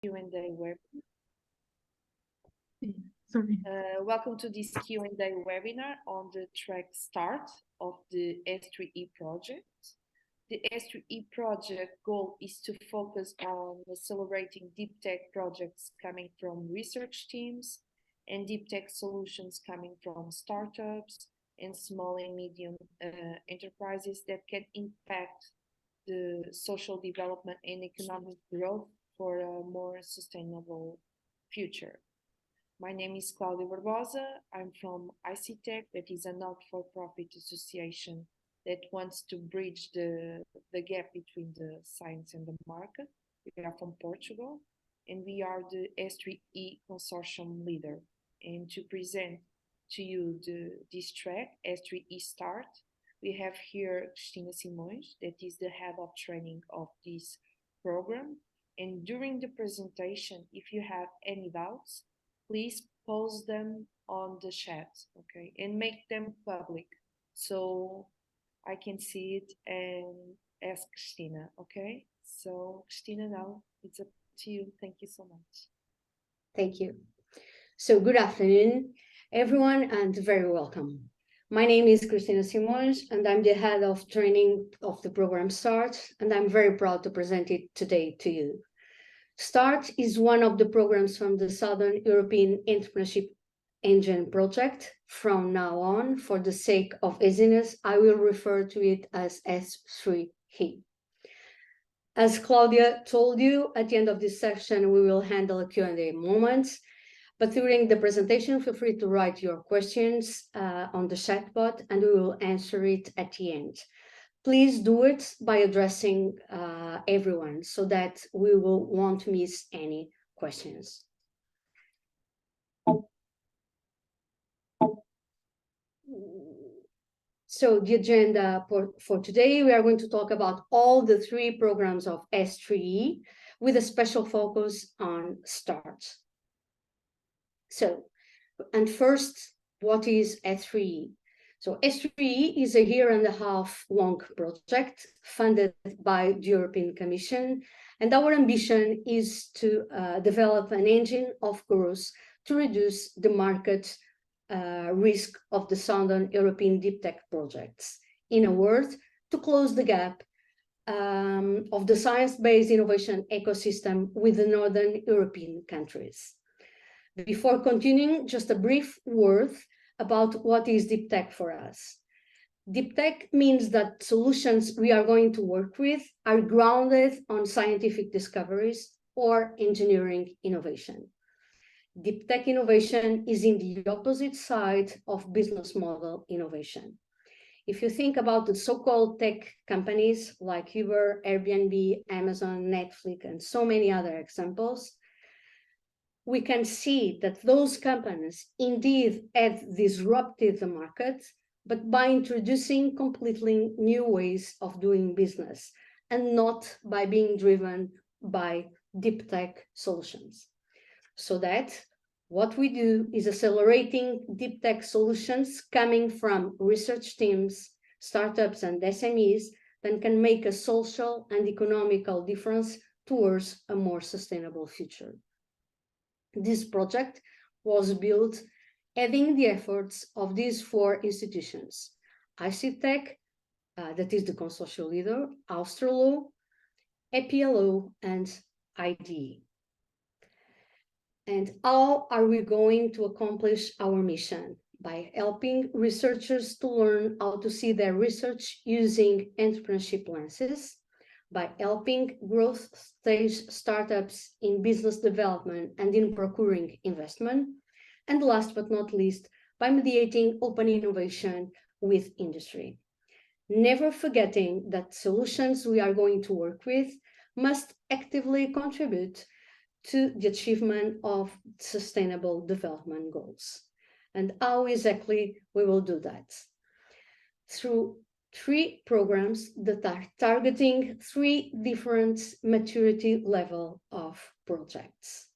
Q&A webinar. Sorry. Welcome to this Q&A webinar on the track START of the S3E project. The S3E project goal is to focus on accelerating deep tech projects coming from research teams and deep tech solutions coming from startups and small and medium enterprises that can impact the social development and economic growth for a more sustainable future. My name is Claudia Barbosa. I'm from ICTech, that is a not-for-profit association that wants to bridge the gap between the science and the market. We are from Portugal, and we are the S3E consortium leader. And to present to you this track, S3E START, we have here Cristina Simões, that is the head of training of this program. And during the presentation, if you have any doubts, please post them on the chat, okay? And make them public so I can see it and ask Cristina, okay? So Cristina, now it's up to you. Thank you so much. Thank you. So good afternoon, everyone, and very welcome. My name is Cristina Simões, and I'm the head of training of the program START, and I'm very proud to present it today to you. START is one of the programs from the Southern European Entrepreneurship Engine project. From now on, for the sake of easiness, I will refer to it as S3E. As Claudia told you, at the end of this session, we will handle a Q&A moment. But during the presentation, feel free to write your questions on the chatbot, and we will answer it at the end. Please do it by addressing everyone so that we won't miss any questions. So the agenda for today, we are going to talk about all the 3 programs of S3E with a special focus on START. So, and first, what is S3E? So S3E is a 1.5-year-long project funded by the European Commission, and our ambition is to develop an engine of growth to reduce the market risk of the Southern European deep tech projects. In a word, to close the gap of the science-based innovation ecosystem with the Northern European countries. Before continuing, just a brief word about what is deep tech for us. Deep tech means that solutions we are going to work with are grounded on scientific discoveries or engineering innovation. Deep tech innovation is in the opposite side of business model innovation. If you think about the so-called tech companies like Uber, Airbnb, Amazon, Netflix, and so many other examples, we can see that those companies indeed have disrupted the market, but by introducing completely new ways of doing business and not by being driven by deep tech solutions. So that what we do is accelerating deep tech solutions coming from research teams, startups, and SMEs that can make a social and economical difference towards a more sustainable future. This project was built adding the efforts of these 4 institutions: ICTech, that is the consortium leader, Australo, EPLO, and IDE. And how are we going to accomplish our mission? By helping researchers to learn how to see their research using entrepreneurship lenses, by helping growth stage startups in business development and in procuring investment, and last but not least, by mediating open innovation with industry. Never forgetting that solutions we are going to work with must actively contribute to the achievement of sustainable development goals. And how exactly we will do that? Through 3 programs that are targeting 3 different maturity level of projects.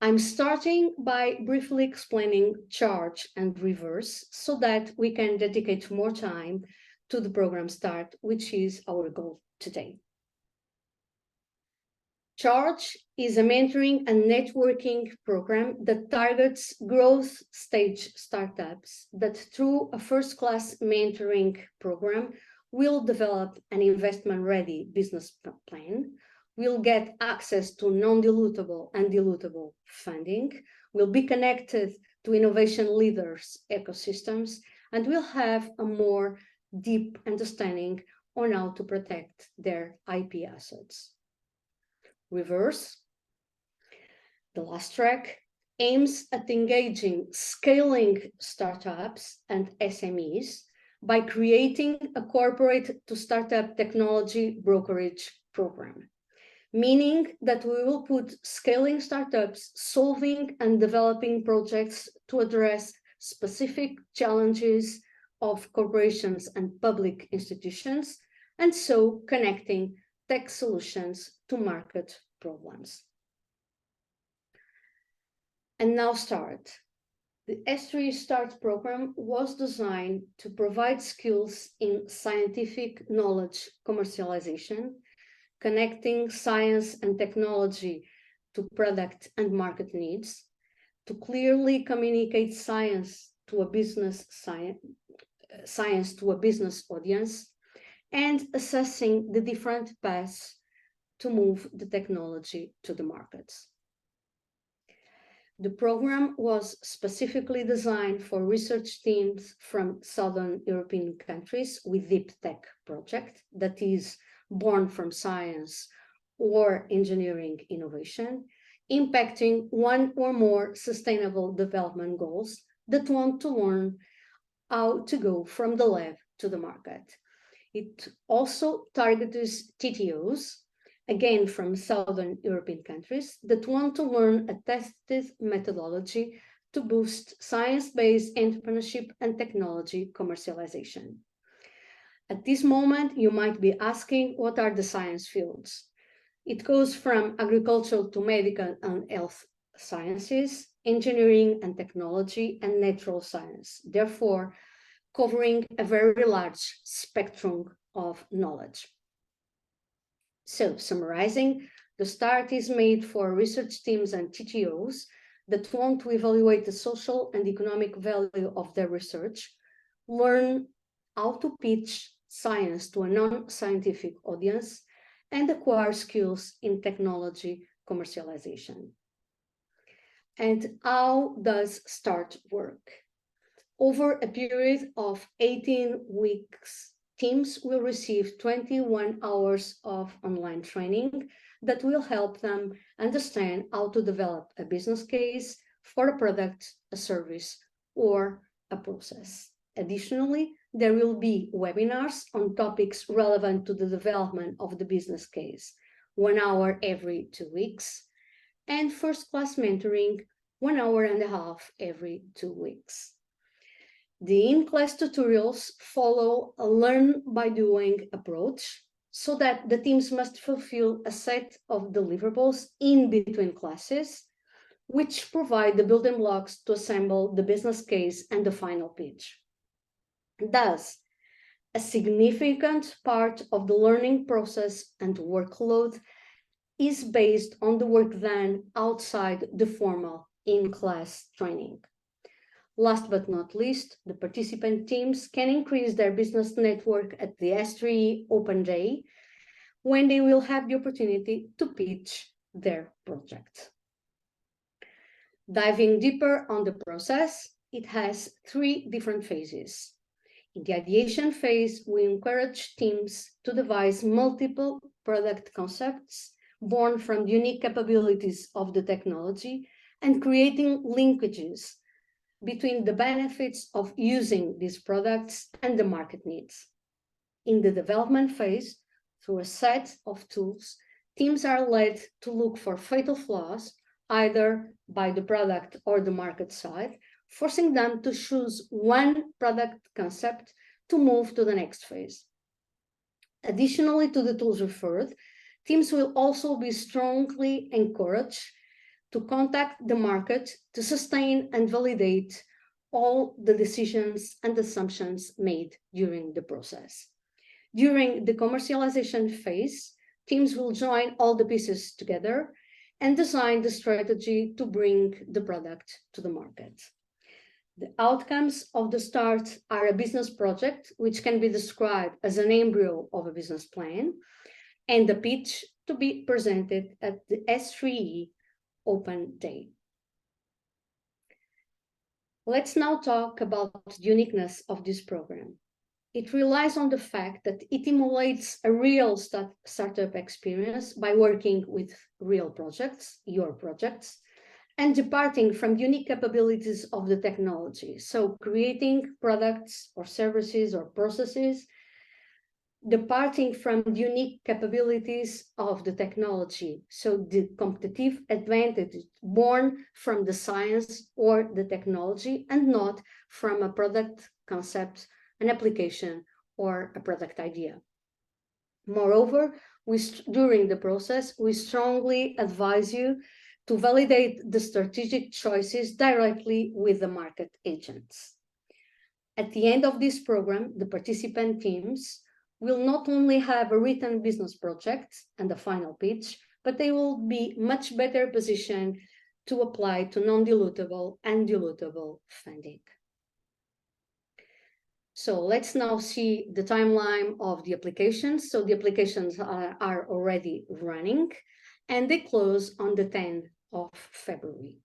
I'm starting by briefly explaining charge and reverse so that we can dedicate more time to the program START, which is our goal today. Charge is a mentoring and networking program that targets growth stage startups that through a first-class mentoring program will develop an investment-ready business plan, will get access to non-dilutable and dilutable funding, will be connected to innovation leaders' ecosystems, and will have a more deep understanding on how to protect their IP assets. Reverse, the last track, aims at engaging scaling startups and SMEs by creating a corporate to startup technology brokerage program, meaning that we will put scaling startups solving and developing projects to address specific challenges of corporations and public institutions, and so connecting tech solutions to market problems. And now START. The S3E START program was designed to provide skills in scientific knowledge commercialization, connecting science and technology to product and market needs, to clearly communicate science to a business audience, and assessing the different paths to move the technology to the markets. The program was specifically designed for research teams from Southern European countries with Deep Tech project that is born from science or engineering innovation, impacting one or more sustainable development goals that want to learn how to go from the lab to the market. It also targets TTOs, again from Southern European countries, that want to learn a tested methodology to boost science-based entrepreneurship and technology commercialization. At this moment, you might be asking, what are the science fields? It goes from agricultural to medical and health sciences, engineering and technology, and natural science, therefore covering a very large spectrum of knowledge. So, summarizing, the START is made for research teams and TTOs that want to evaluate the social and economic value of their research, learn how to pitch science to a non-scientific audience, and acquire skills in technology commercialization. And how does START work? Over a period of 18 weeks, teams will receive 21 hours of online training that will help them understand how to develop a business case for a product, a service, or a process. Additionally, there will be webinars on topics relevant to the development of the business case, 1 hour every 2 weeks, and first-class mentoring, 1.5 hours every 2 weeks. The in-class tutorials follow a learn-by-doing approach so that the teams must fulfill a set of deliverables in between classes, which provide the building blocks to assemble the business case and the final pitch. Thus, a significant part of the learning process and workload is based on the work done outside the formal in-class training. Last but not least, the participant teams can increase their business network at the S3E Open Day, when they will have the opportunity to pitch their project. Diving deeper on the process, it has 3 different phases. In the ideation phase, we encourage teams to devise multiple product concepts born from the unique capabilities of the technology and creating linkages between the benefits of using these products and the market needs. In the development phase, through a set of tools, teams are led to look for fatal flaws, either by the product or the market side, forcing them to choose one product concept to move to the next phase. Additionally to the tools referred, teams will also be strongly encouraged to contact the market to sustain and validate all the decisions and assumptions made during the process. During the commercialization phase, teams will join all the pieces together and design the strategy to bring the product to the market. The outcomes of the START are a business project, which can be described as an embryo of a business plan, and the pitch to be presented at the S3E Open Day. Let's now talk about the uniqueness of this program. It relies on the fact that it emulates a real startup experience by working with real projects, your projects, and departing from unique capabilities of the technology. So creating products or services or processes, departing from the unique capabilities of the technology. So the competitive advantage born from the science or the technology and not from a product concept, an application, or a product idea. Moreover, during the process, we strongly advise you to validate the strategic choices directly with the market agents. At the end of this program, the participant teams will not only have a written business project and a final pitch, but they will be much better positioned to apply to non-dilutable and dilutable funding. So let's now see the timeline of the applications. So the applications are already running and they close on the 10th of February.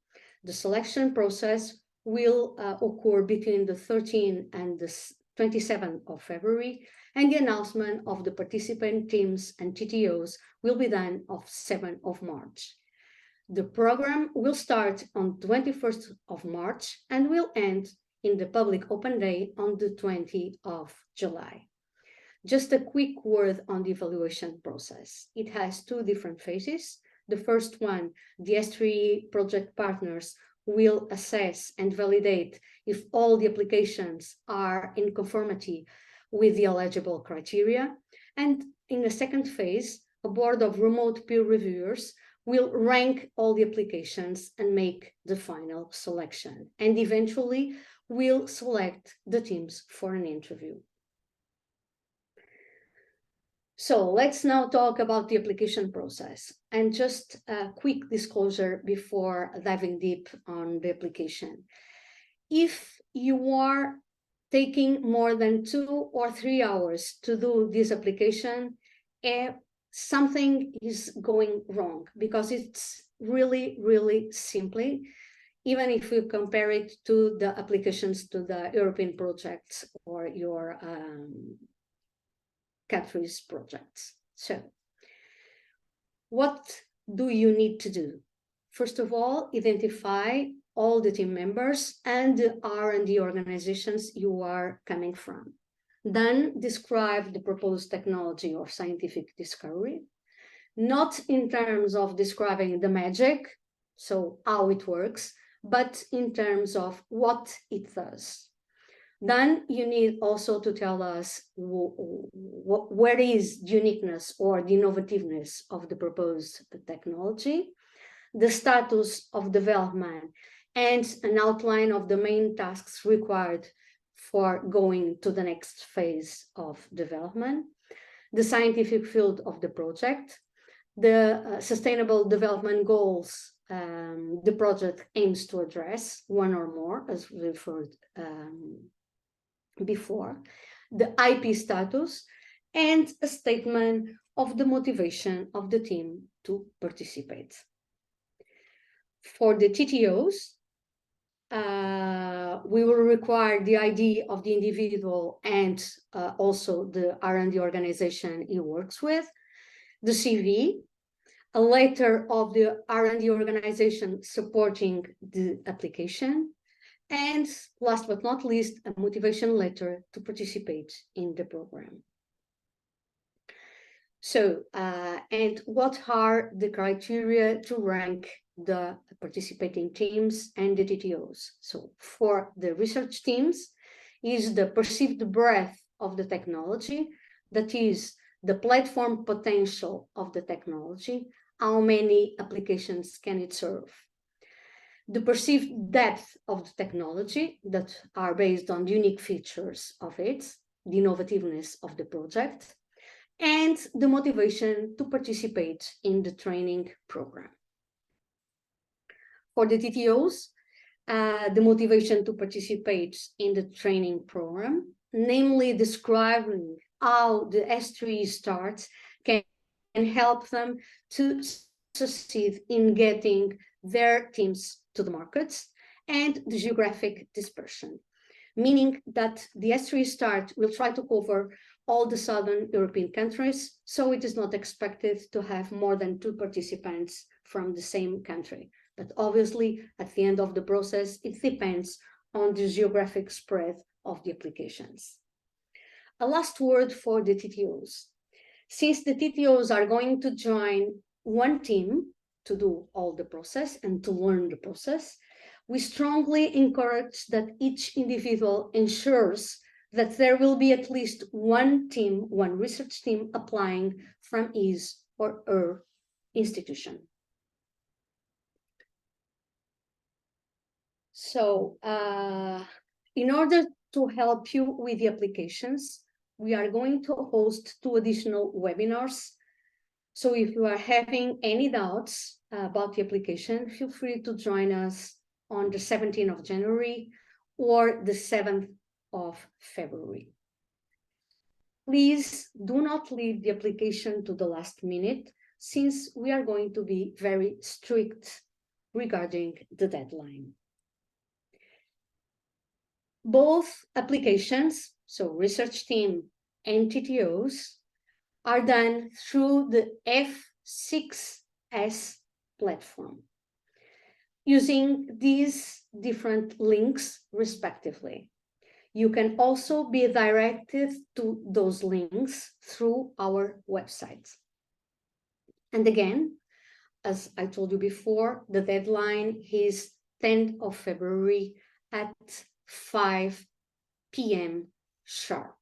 The selection process will occur between the 13th and the 27th of February, and the announcement of the participant teams and TTOs will be done on 7th of March. The program will start on 21st of March and will end in the public open day on the 20th of July. Just a quick word on the evaluation process. It has two different phases. The first one, the S3E project partners will assess and validate if all the applications are in conformity with the eligible criteria. And in the second phase, a board of remote peer reviewers will rank all the applications and make the final selection. And eventually, will select the teams for an interview. So let's now talk about the application process, and just a quick disclosure before diving deep on the application. If you are taking more than 2 or 3 hours to do this application, something is going wrong, because it's really, really simply, even if you compare it to the applications to the European projects or your countries' projects. So what do you need to do? First of all, identify all the team members and the R&D organizations you are coming from. Then describe the proposed technology or scientific discovery, not in terms of describing the magic, so how it works, but in terms of what it does. Then you need also to tell us where is the uniqueness or the innovativeness of the proposed technology, the status of development, and an outline of the main tasks required for going to the next phase of development, the scientific field of the project, the sustainable development goals the project aims to address, one or more, as referred before, the IP status, and a statement of the motivation of the team to participate. For the TTOs, we will require the ID of the individual and also the R&D organization he works with, the CV, a letter of the R&D organization supporting the application, and last but not least, a motivation letter to participate in the program. So, and what are the criteria to rank the participating teams and the TTOs? So for the research teams is the perceived breadth of the technology, that is the platform potential of the technology, how many applications can it serve? The perceived depth of the technology that are based on the unique features of it, the innovativeness of the project, and the motivation to participate in the training program. For the TTOs, the motivation to participate in the training program, namely describing how the S3E START can help them to succeed in getting their teams to the markets, and the geographic dispersion, meaning that the S3E START will try to cover all the Southern European countries, so it is not expected to have more than 2 participants from the same country. But obviously, at the end of the process, it depends on the geographic spread of the applications. A last word for the TTOs. Since the TTOs are going to join one team to do all the process and to learn the process, we strongly encourage that each individual ensures that there will be at least one team, one research team applying from his or her institution. So in order to help you with the applications, we are going to host 2 additional webinars. So if you are having any doubts about the application, feel free to join us on the 17th of January or the 7th of February. Please do not leave the application to the last minute, since we are going to be very strict regarding the deadline. Both applications, so research team and TTOs, are done through the S3E platform, using these different links respectively. You can also be directed to those links through our website. And again, as I told you before, the deadline is 10th of February at 5 p.m. sharp.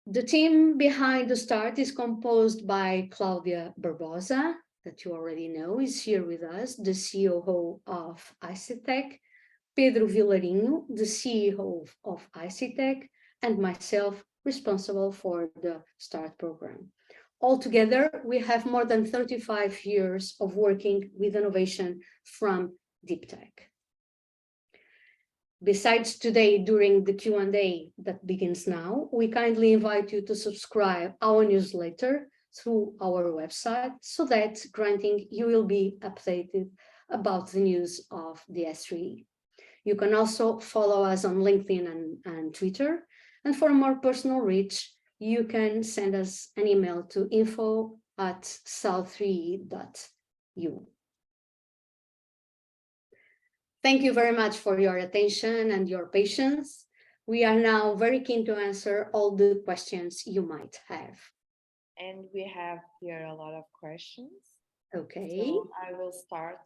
The team behind the START is composed by Claudia Barbosa, that you already know, is here with us, the CEO of ICTech, Pedro Vilarinho, the CEO of ICTech, and myself, responsible for the START program. Altogether, we have more than 35 years of working with innovation from deep tech. Besides today, during the Q&A that begins now, we kindly invite you to subscribe our newsletter through our website, so that granting you will be updated about the news of the S3E. You can also follow us on LinkedIn and Twitter. And for a more personal reach, you can send us an email to info@south3e.eu. Thank you very much for your attention and your patience. We are now very keen to answer all the questions you might have. And we have here a lot of questions. Okay. So I will start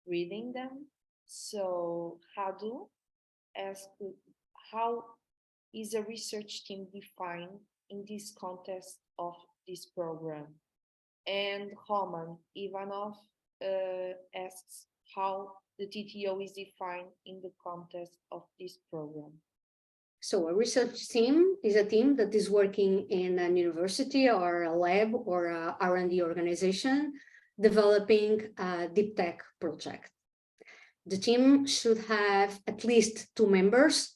reading them. So Radu asked, how is a research team defined in this context of this program? And Roman Ivanov asks how the TTO is defined in the context of this program. So a research team is a team that is working in an university or a lab or a R&D organization developing a deep tech project. The team should have at least 2 members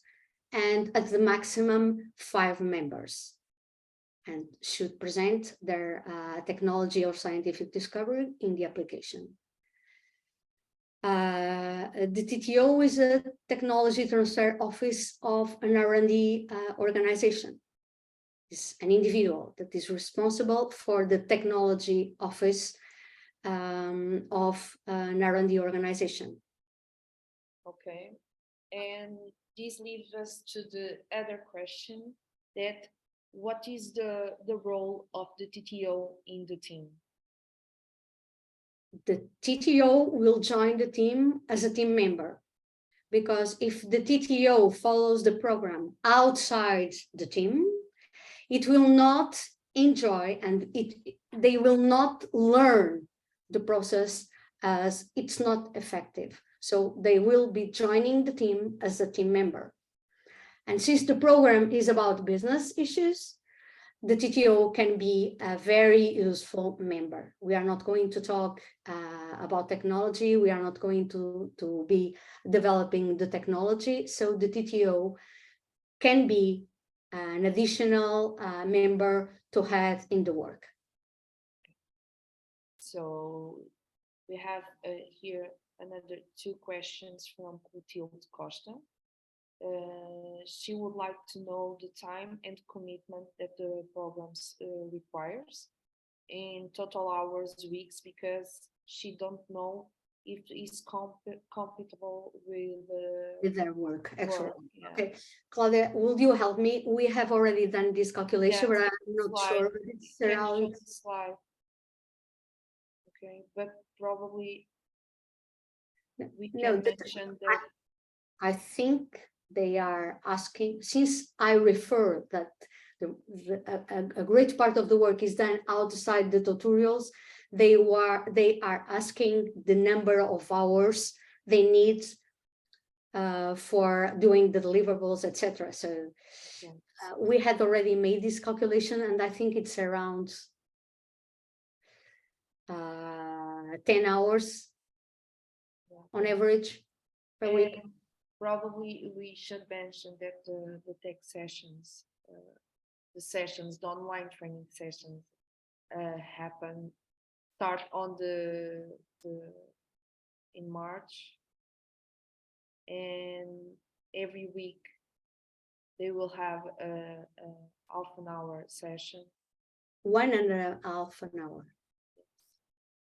and at the maximum 5 members, and should present their technology or scientific discovery in the application. The TTO is a technology transfer office of an R&D organization. It's an individual that is responsible for the technology office of an R&D organization. Okay, and this leads us to the other question, that what is the role of the TTO in the team? The TTO will join the team as a team member, because if the TTO follows the program outside the team, it will not enjoy and they will not learn the process, as it's not effective. So they will be joining the team as a team member. And since the program is about business issues, the TTO can be a very useful member. We are not going to talk about technology. We are not going to be developing the technology. So the TTO can be an additional member to have in the work. So we have here another 2 questions from Clotilde Costa. She would like to know the time and commitment that the programs requires in total hours, weeks, because she don't know if it's compatible with Their work, excellent. work, yeah. Okay, Claudia, would you help me? We have already done this calculation, Yes, but I'm not slide. sure. It's Can around. show the slide. Okay, but probably we can mention that. I think they are asking, since I refer that a great part of the work is done outside the tutorials, they are asking the number of hours they need for doing the deliverables, etc. So we had already made this calculation, and I think it's around 10 hours on average per week. Probably we should mention that the tech sessions, the online training sessions start on in March, and every week they will have a half an hour session. 1.5 hour.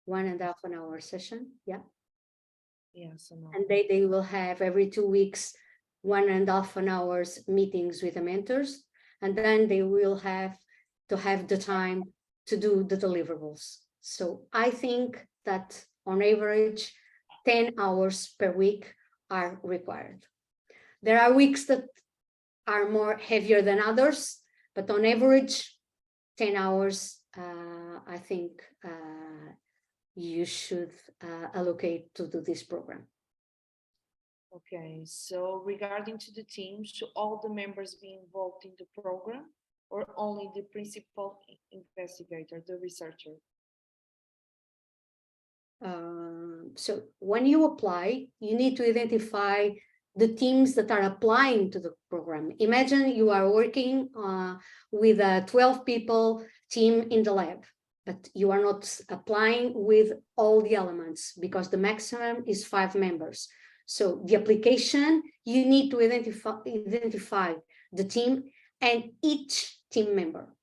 1.5 hour session, yeah. Yes, and they will have every 2 weeks 1.5 hours meetings with the mentors, and then they will have to have the time to do the deliverables. So I think that on average 10 hours per week are required. There are weeks that are more heavier than others, but on average 10 hours I think you should allocate to do this program. Okay, so regarding to the team, should all the members be involved in the program, or only the principal investigator, the researcher? So when you apply, you need to identify the teams that are applying to the program. Imagine you are working with a 12 people team in the lab, but you are not applying with all the elements because the maximum is 5 members. So the application, you need to identify the team and each team member.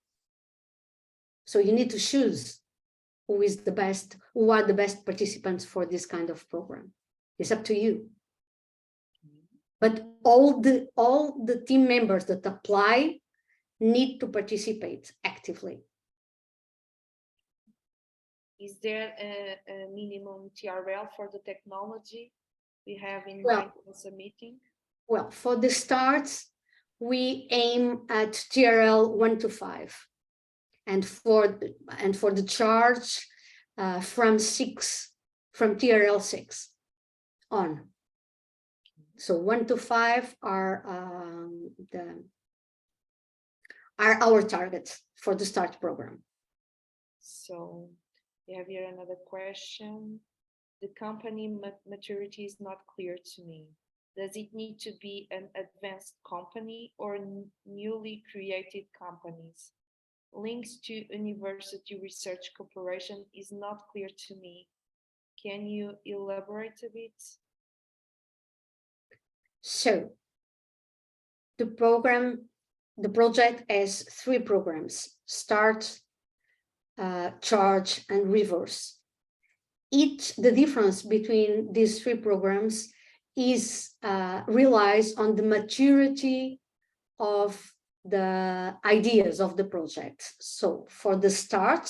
So you need to choose who are the best participants for this kind of program. It's up to you. But all the team members that apply need to participate actively. Is there a minimum TRL for the technology we have in mind for submitting? Well, for the start, we aim at TRL 1 to 5, and for the charge from TRL 6 on. So 1 to 5 are our targets for the START program. So we have here another question. The company maturity is not clear to me. Does it need to be an advanced company or newly created companies? Links to university research cooperation is not clear to me. Can you elaborate a bit? So the project has 3 programs: START, Charge, and Reverse. The difference between these 3 programs is relies on the maturity of the ideas of the project. So for the START,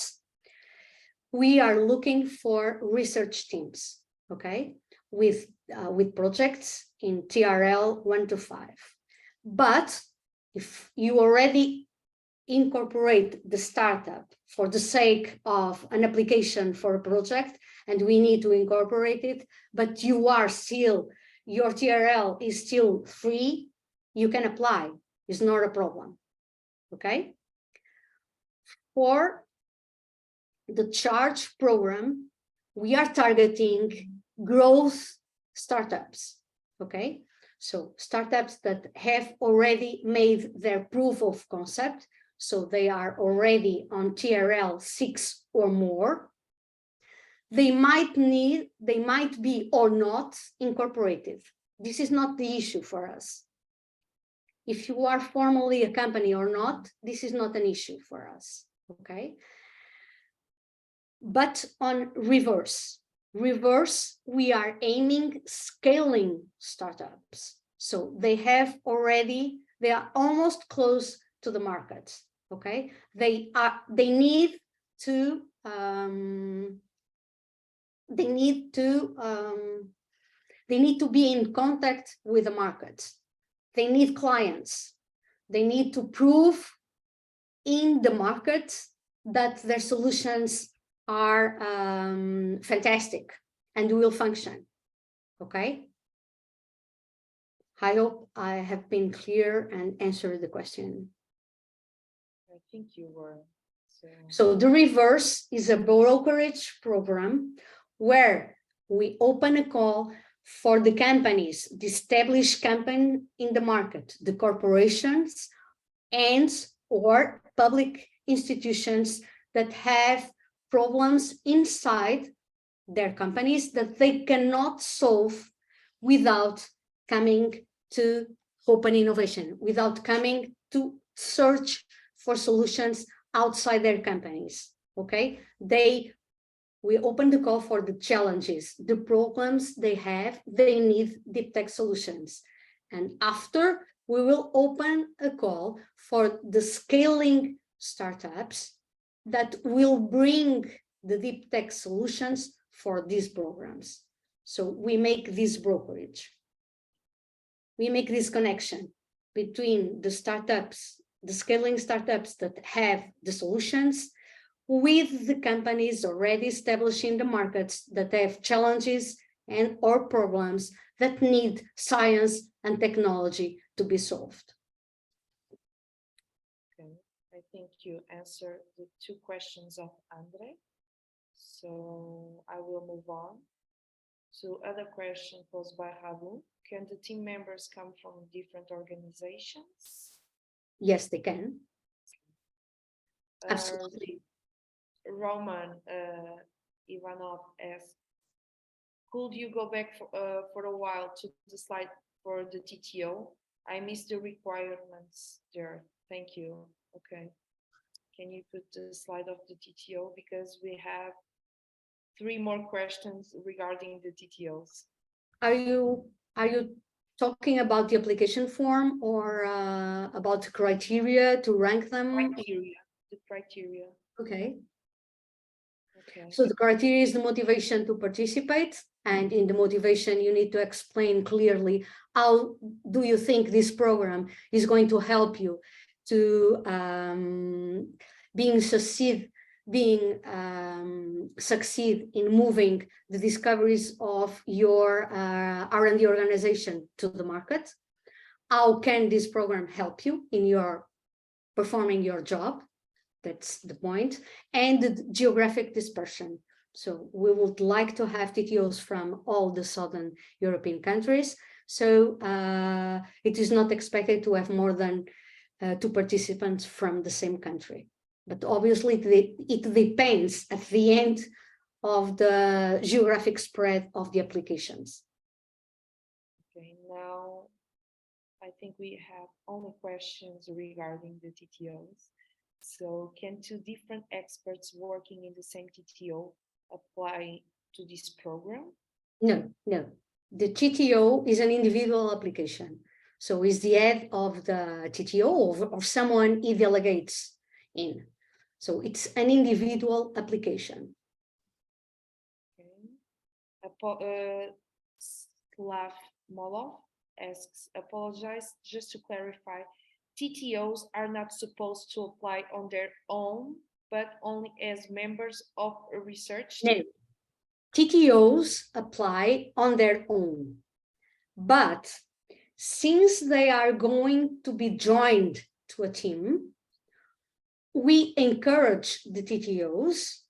we are looking for research teams, okay, with projects in TRL 1 to 5. But if you already incorporate the startup for the sake of an application for a project, and we need to incorporate it, but your TRL is still 3, you can apply It's not a problem, okay? For the charge program, we are targeting growth startups, okay? So startups that have already made their proof of concept, so they are already on TRL 6 or more. They might be or not incorporated. This is not the issue for us. If you are formally a company or not, this is not an issue for us, okay? But on reverse, we are aiming scaling startups. So they are almost close to the market, okay? They need to be in contact with the market. They need clients. They need to prove in the market that their solutions are fantastic and will function, okay? I hope I have been clear and answered the question. I think you were. So the reverse is a brokerage program where we open a call for the companies, the established company in the market, the corporations and or public institutions that have problems inside their companies that they cannot solve without coming to open innovation, without coming to search for solutions outside their companies, okay? We open the call for the challenges, the problems they have, they need deep tech solutions. And after, we will open a call for the scaling startups that will bring the deep tech solutions for these programs. So we make this brokerage. We make this connection between the startups, the scaling startups that have the solutions with the companies already established in the markets that have challenges and or problems that need science and technology to be solved. Okay, I think you answered the two questions of Andre. So I will move on to other question posed by Habu. Can the team members come from different organizations? Yes, they can. Absolutely. Roman Ivanov asks, could you go back for a while to the slide for the TTO? I missed the requirements there. Thank you. Okay. Can you put the slide of the TTO? Because we have 3 more questions regarding the TTOs. Are you talking about the application form or about criteria to rank them? The criteria. Okay. Okay. So the criteria is the motivation to participate, and in the motivation you need to explain clearly how do you think this program is going to help you to succeed in moving the discoveries of your R&D organization to the market. How can this program help you in your performing your job? That's the point. And the geographic dispersion. So we would like to have TTOs from all the Southern European countries. So it is not expected to have more than 2 participants from the same country. But obviously it depends at the end of the geographic spread of the applications. Okay, now I think we have only questions regarding the TTOs. So can 2 different experts working in the same TTO apply to this program? No. The TTO is an individual application. So is the head of the TTO or someone he delegates in. So it's an individual application. Okay. Slav Molov asks, apologize, just to clarify, TTOs are not supposed to apply on their own, but only as members of a research team? No, TTOs apply on their own, but since they are going to be joined to a team, we encourage the TTOs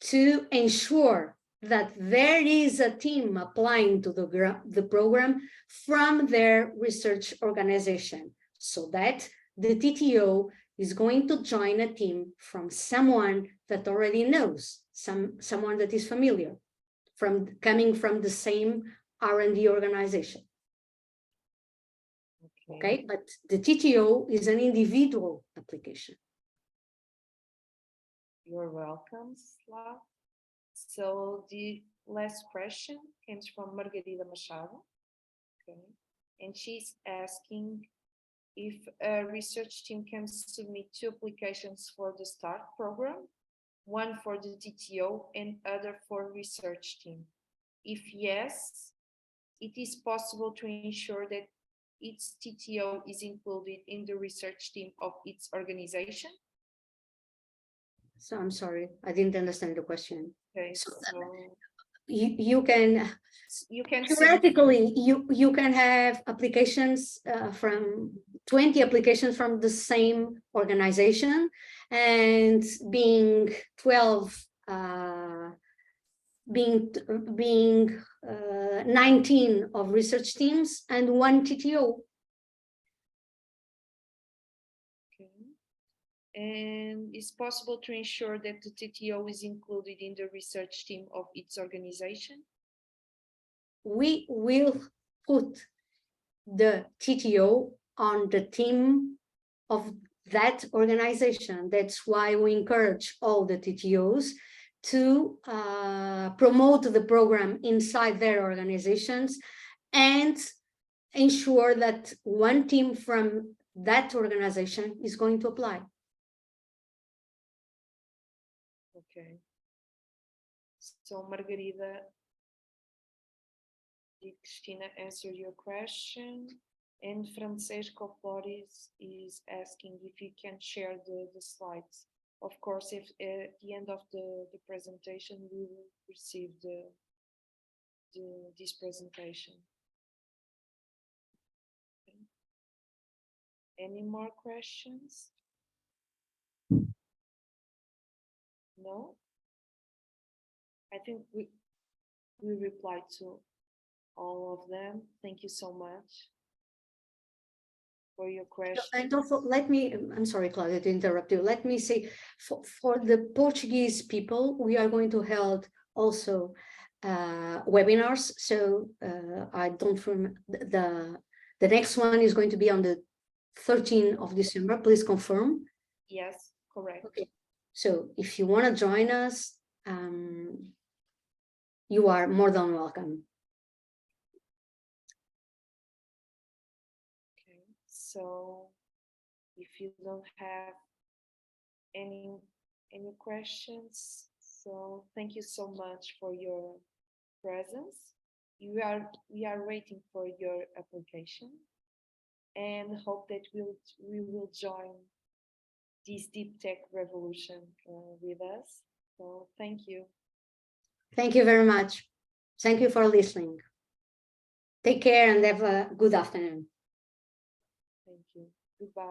to ensure that there is a team applying to the program from their research organization, so that the TTO is going to join a team from someone that already knows, someone that is familiar, coming from the same R&D organization. Okay, but the TTO is an individual application. You're welcome, Slav. So the last question comes from Margarida Machado. Okay, and she's asking if a research team can submit 2 applications for the START program, one for the TTO and other for research team. If yes, it is possible to ensure that its TTO is included in the research team of its organization. So I'm sorry, I didn't understand the question. Okay, so so you can theoretically you can have applications from 20 applications from the same organization, and being 12 being 19 of research teams and 1 TTO. Okay. And it's possible to ensure that the TTO is included in the research team of its organization? We will put the TTO on the team of that organization. That's why we encourage all the TTOs to promote the program inside their organizations and ensure that one team from that organization is going to apply. Okay. So Margarida, did Cristina answer your question? And Francesco Flores is asking if you can share the slides. Of course, if at the end of the presentation, we will receive this presentation. Okay. Any more questions? No? I think we replied to all of them. Thank you so much for your question. And also, let me, I'm sorry, Claudia, to interrupt you. Let me say, for the Portuguese people, we are going to hold also webinars. So I don't remember, the next one is going to be on the 13th of December. Please confirm. Yes, correct. Okay. So if you want to join us, you are more than welcome. Okay, so if you don't have any questions, so thank you so much for your presence. We are waiting for your application and hope that we will join this deep tech revolution with us. So thank you. Thank you very much. Thank you for listening. Take care and have a good afternoon. Thank you. Goodbye.